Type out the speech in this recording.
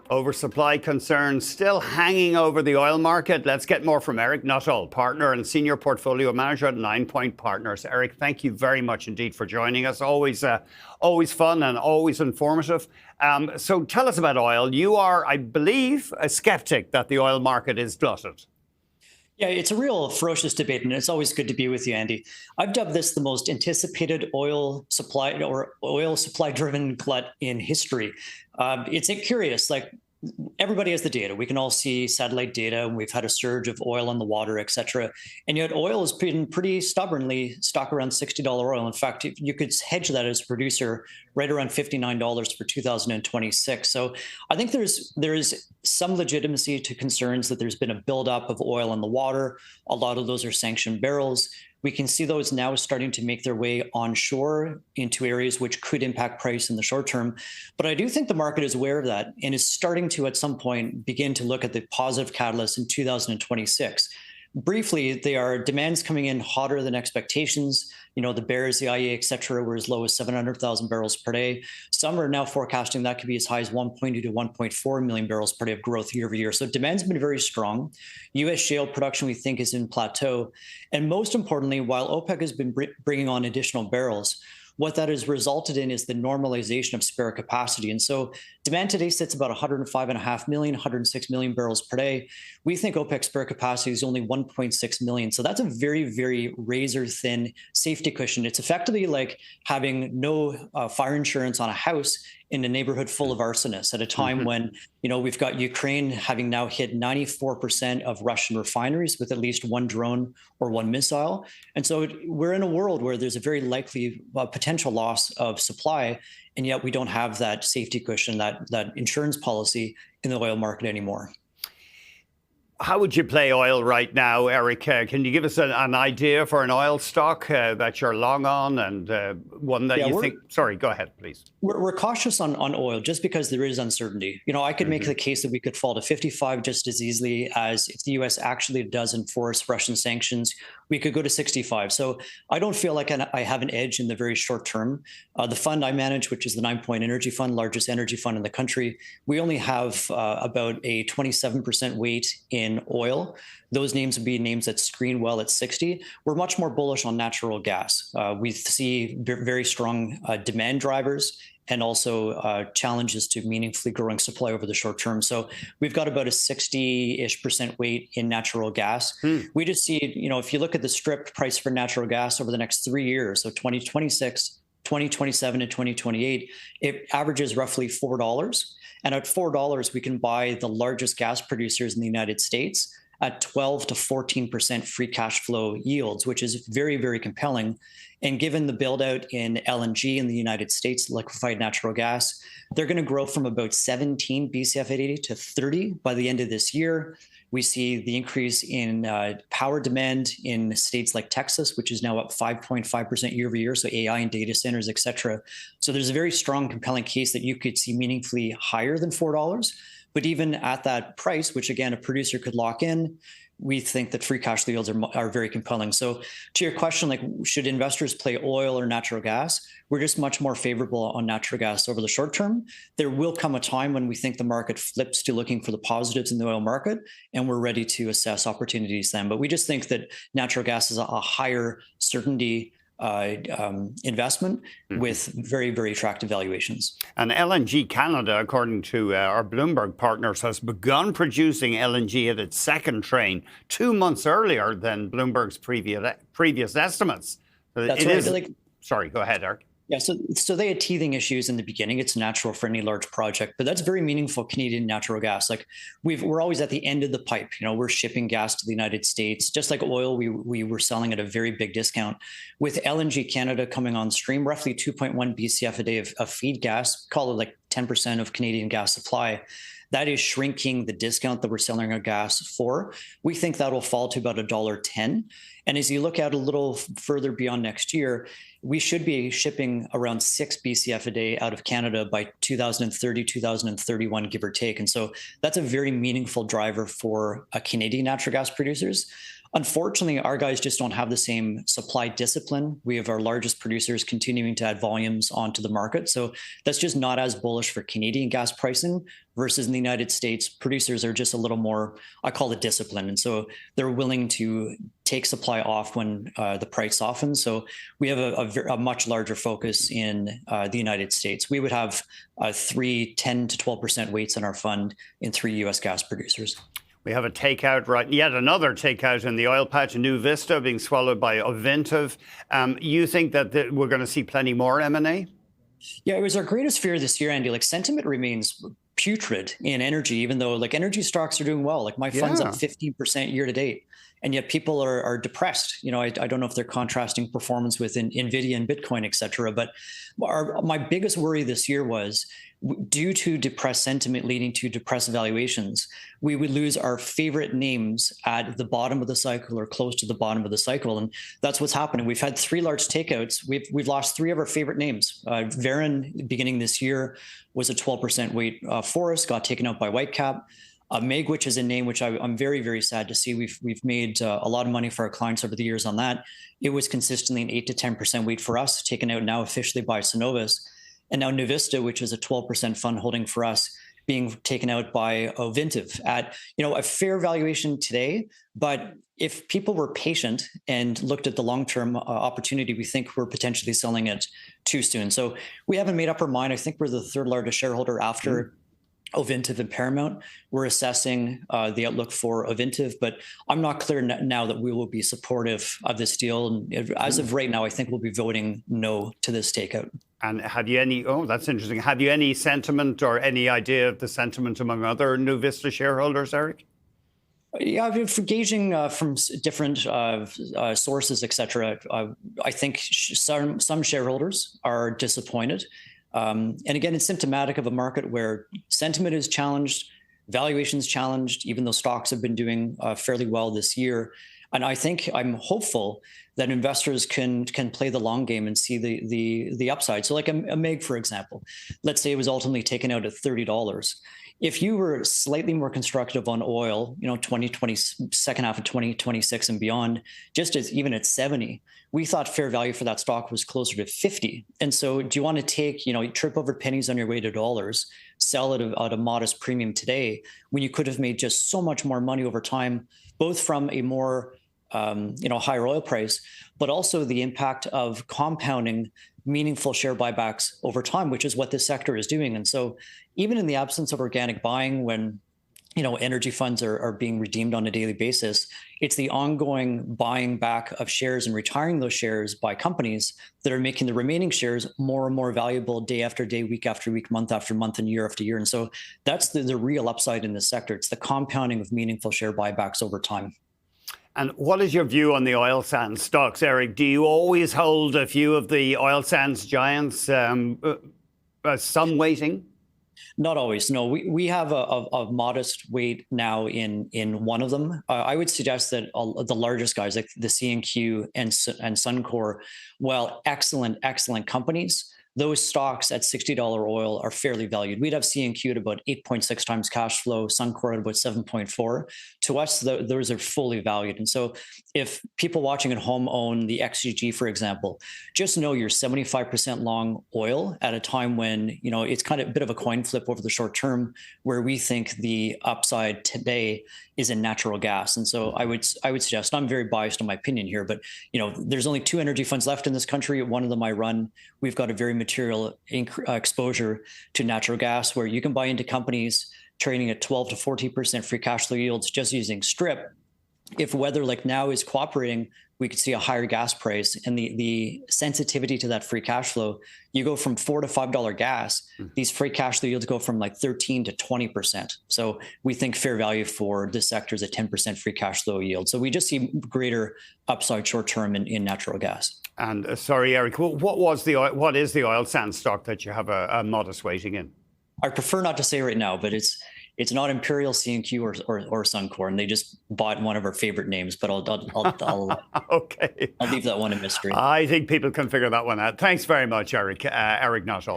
Oversupply concerns still hanging over the oil market. Let's get more from Eric Nuttall, partner and senior portfolio manager at Ninepoint Partners. Eric, thank you very much indeed for joining us. Always fun and always informative. So tell us about oil. You are, I believe, a skeptic that the oil market is glutted. Yeah, it's a real ferocious debate, and it's always good to be with you, Andy. I've dubbed this the most anticipated oil supply-driven glut in history. It's curious, like everybody has the data. We can all see satellite data, and we've had a surge of oil on the water, et cetera. And yet oil has been pretty stubbornly stuck around $60 oil. In fact, you could hedge that as a producer right around $59 for 2026. So I think there is some legitimacy to concerns that there's been a buildup of oil in the water. A lot of those are sanctioned barrels. We can see those now starting to make their way onshore into areas which could impact price in the short term. But I do think the market is aware of that and is starting to, at some point, begin to look at the positive catalysts in 2026. Briefly, demand's coming in hotter than expectations. The bears, the IEA, et cetera, were as low as 700,000 barrels per day. Some are now forecasting that could be as high as 1.2 to 1.4 million barrels per day of growth year over year. So demand's been very strong. U.S. shale production, we think, is in plateau. And most importantly, while OPEC has been bringing on additional barrels, what that has resulted in is the normalization of spare capacity. And so demand today sits about 105.5 million, 106 million barrels per day. We think OPEC spare capacity is only 1.6 million. So that's a very, very razor thin safety cushion. It's effectively like having no fire insurance on a house in a neighborhood full of arsonists at a time when, we've got Ukraine having now hit 94% of Russian refineries with at least one drone or one missile. And so we're in a world where there's a very likely potential loss of supply, and yet we don't have that safety cushion, that insurance policy in the oil market anymore. How would you play oil right now, Eric? Can you give us an idea for an oil stock that you're long on and one that you think... Sorry, go ahead, please. We're cautious on oil just because there is uncertainty. I could make the case that we could fall to 55 just as easily as if the U.S. actually does enforce Russian sanctions, we could go to 65. So I don't feel like I have an edge in the very short term. The fund I manage, which is the Ninepoint Energy Fund, largest energy fund in the country, we only have about a 27% weight in oil. Those names would be names that screen well at 60. We're much more bullish on natural gas. We see very strong demand drivers and also challenges to meaningfully growing supply over the short term. So we've got about a 60-ish% weight in natural gas. We just see, if you look at the strip price for natural gas over the next 3 years, so 2026, 2027, and 2028, it averages roughly $4. And at $4, we can buy the largest gas producers in the United States at 12 to 14% free cash flow yields, which is very, very compelling. And given the build out in LNG in the United States, liquefied natural gas, they're going to grow from about 17 BCF a day to 30 by the end of this year. We see the increase in power demand in states like Texas, which is now up 5.5% year over year. So AI and data centers, et cetera. So there's a very strong, compelling case that you could see meaningfully higher than $4. But even at that price, which again, a producer could lock in, we think that free cash flow yields are very compelling. So to your question, like, should investors play oil or natural gas? We're just much more favorable on natural gas over the short term. There will come a time when we think the market flips to looking for the positives in the oil market, and we're ready to assess opportunities then. But we just think that natural gas is a higher certainty investment with very, very attractive valuations. And LNG Canada, according to our Bloomberg partners, has begun producing LNG at its second train 2 months earlier than Bloomberg's previous estimates. That's right. Sorry, go ahead, Eric. Yeah, so they had teething issues in the beginning. It's natural for any large project, but that's very meaningful Canadian natural gas. Like we're always at the end of the pipe. We're shipping gas to the United States, just like oil. We were selling at a very big discount. With LNG Canada coming on stream, roughly 2.1 BCF a day of feed gas, call it like 10% of Canadian gas supply. That is shrinking the discount that we're selling our gas for. We think that will fall to about $1.10. And as you look out a little further beyond next year, we should be shipping around 6 BCF a day out of Canada by 2030, 2031, give or take. And so that's a very meaningful driver for Canadian natural gas producers. Unfortunately, our guys just don't have the same supply discipline. We have our largest producers continuing to add volumes onto the market. So that's just not as bullish for Canadian gas pricing versus in the United States. Producers are just a little more, I call it discipline. And so they're willing to take supply off when the price softens. So we have a much larger focus in the United States. We would have 10 to 12% weights in our fund in 3 U.S. gas producers. We have a takeout, right? Yet another takeout in the oil patch, New Vista being swallowed by Ovintiv. You think that we're going to see plenty more M&A? Yeah, it was our greatest fear this year, Andy. Like, sentiment remains putrid in energy, even though like energy stocks are doing well. Like my fund's up 15% year to date. And yet people are depressed. You know, I don't know if they're contrasting performance with NVIDIA and Bitcoin, et cetera. But my biggest worry this year was due to depressed sentiment leading to depressed valuations, we would lose our favorite names at the bottom of the cycle or close to the bottom of the cycle. And that's what's happening. We've had 3 large takeouts. We've lost 3 of our favorite names. Varen, beginning this year, was a 12% weight for us, got taken out by Whitecap. MEG, which is a name which I'm very, very sad to see. We've made a lot of money for our clients over the years on that. It was consistently an 8 to 10% weight for us, taken out now officially by Cenovus. And now New Vista, which is a 12% fund holding for us, being taken out by Ovintiv at a fair valuation today. But if people were patient and looked at the long-term opportunity, we think we're potentially selling it too soon. So we haven't made up our mind. I think we're the 3rd largest shareholder after Ovintiv and Paramount. We're assessing the outlook for Ovintiv, but I'm not clear now that we will be supportive of this deal. And as of right now, I think we'll be voting no to this takeout. And have you any, that's interesting. Have you any sentiment or any idea of the sentiment among other New Vista shareholders, Eric? Yeah, I've been gauging from different sources, et cetera. I think some shareholders are disappointed. And again, it's symptomatic of a market where sentiment is challenged, valuations challenged, even though stocks have been doing fairly well this year. And I think I'm hopeful that investors can play the long game and see the upside. So like a MEG, for example, let's say it was ultimately taken out at $30. If you were slightly more constructive on oil, 2020, second half of 2026 and beyond, just as even at 70, we thought fair value for that stock was closer to 50. And so do you want to take, trip over pennies on your way to dollars, sell it at a modest premium today when you could have made just so much more money over time, both from a more, higher oil price, but also the impact of compounding meaningful share buybacks over time, which is what this sector is doing. And so even in the absence of organic buying, when energy funds are being redeemed on a daily basis, it's the ongoing buying back of shares and retiring those shares by companies that are making the remaining shares more and more valuable day after day, week after week, month after month, and year after year. And so that's the real upside in this sector. It's the compounding of meaningful share buybacks over time. And what is your view on the oil sands stocks, Eric? Do you always hold a few of the oil sands giants, some weighting? Not always. No, we have a modest weight now in one of them. I would suggest that the largest guys like the CNQ and Suncor, while excellent companies, those stocks at $60 oil are fairly valued. We'd have CNQ at about 8.6 times cash flow, Suncor at about 7.4. To us, those are fully valued. And so if people watching at home own the XGG, for example, just know you're 75% long oil at a time when, it's kind of a bit of a coin flip over the short term, where we think the upside today is in natural gas. And so I would suggest, I'm very biased on my opinion here, but there's only 2 energy funds left in this country. One of them I run. We've got a very material exposure to natural gas, where you can buy into companies trading at 12 to 14% free cash flow yields just using strip. If weather like now is cooperating, we could see a higher gas price, and the sensitivity to that free cash flow, you go from $4 to $5 gas, these free cash flow yields go from like 13 to 20%. So we think fair value for this sector is a 10% free cash flow yield. So we just see greater upside short term in natural gas. And sorry, Eric, what is the oil sands stock that you have a modest weighting in? I prefer not to say right now, but it's not Imperial, CNQ, or Suncor, and they just bought one of our favorite names. But I'll okay. I'll leave that one a mystery. I think people can figure that one out. Thanks very much, Eric. Eric Nuttall.